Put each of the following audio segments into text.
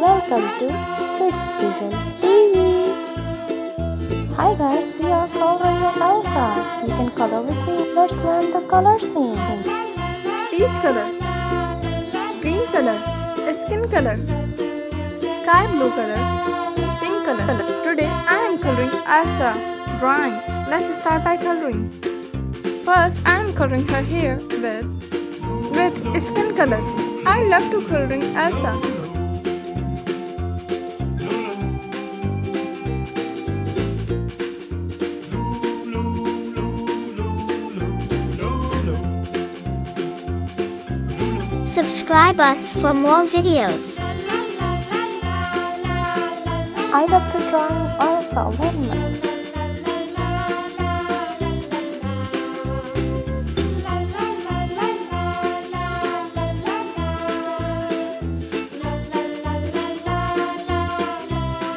Welcome to KidsVision TV. Hi guys, we are coloring Elsa. You can color with me. Let's learn the color scheme. Peach color, green color, skin color, sky blue color, pink color. Today I am coloring Elsa drawing. Let's start by coloring. First I am coloring her hair with skin color. I love to coloring Elsa. Subscribe us for more videos. I love to drawing Elsa very much.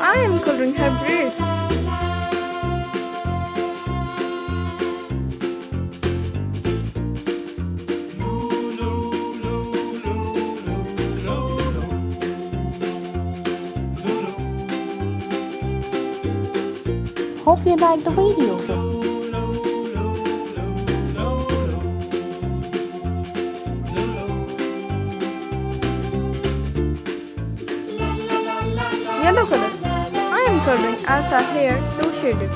I am coloring her braids. Hope you like the video. Yellow color. I am coloring Elsa hair two shaded.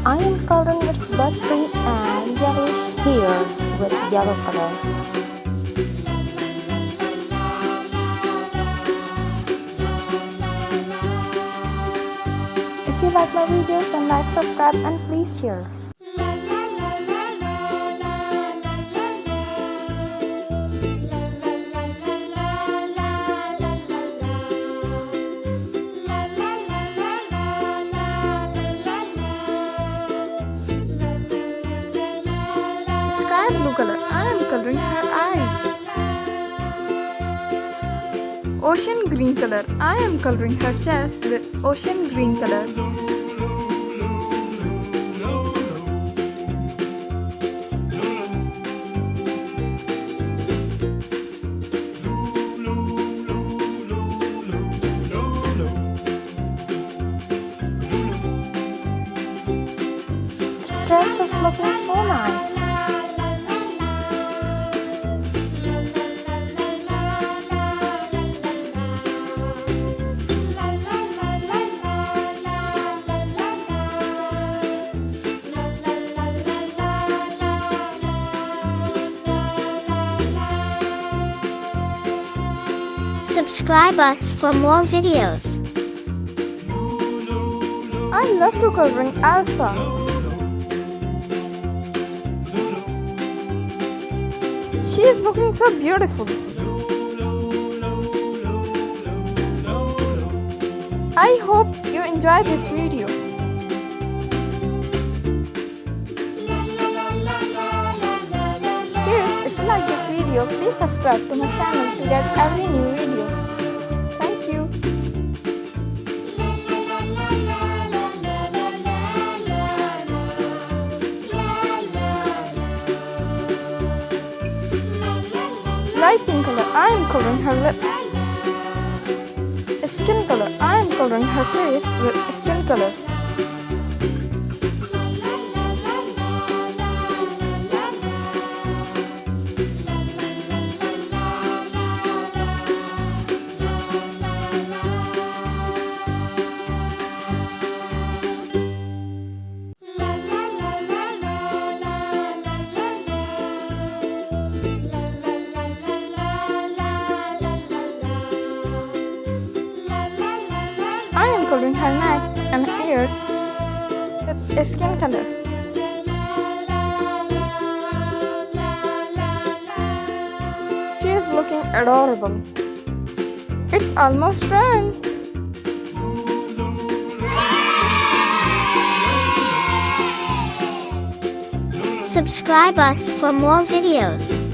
I am coloring its buttery and yellowish hair with yellow color. If you like my videos, then like, subscribe and please share. Sky blue color. I am coloring her eyes. Ocean green color. I am coloring her chest with ocean green color. This dress is looking so nice. Subscribe us for more videos. I love to coloring Elsa. She is looking so beautiful. I hope you enjoy this video. Kids, if you like this video, please subscribe to my channel to get every new video. Thank you. Light pink color. I am coloring her lips. Skin color. I am coloring her face with skin color. I am coloring her neck and ears with skin color. She is looking adorable. It's almost done. Subscribe us for more videos.